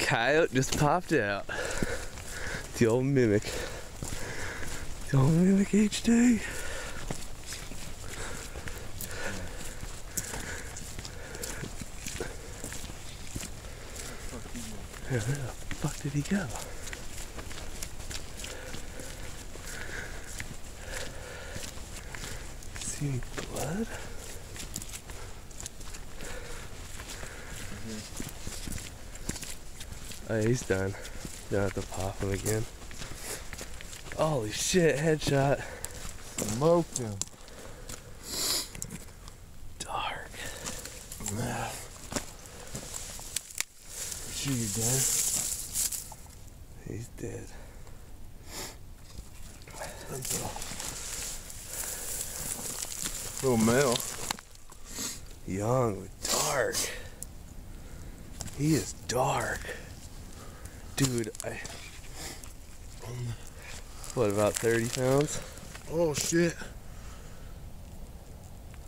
Coyote just popped out. The old Mimic. The old Mimic HD. Where the fuck did he go? See any blood? Oh, he's done. Don't have to pop him again. Holy shit, headshot. Smoked him. Dark. Sure you're dead? He's dead. Little male. Young, but dark. He is dark. Dude, what, about 30 pounds? Oh shit.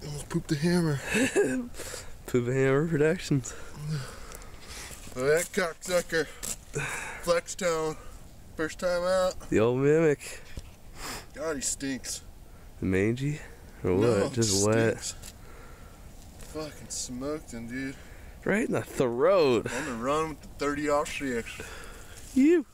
Almost pooped the hammer. Poop Hammer Productions. Oh, that cocksucker. Flextown. First time out. The old Mimic. God, he stinks. The mangy? Or what? No, Just wet. stinks. Fucking smoked him, dude. Right in the throat. On the run with the 30-06. You.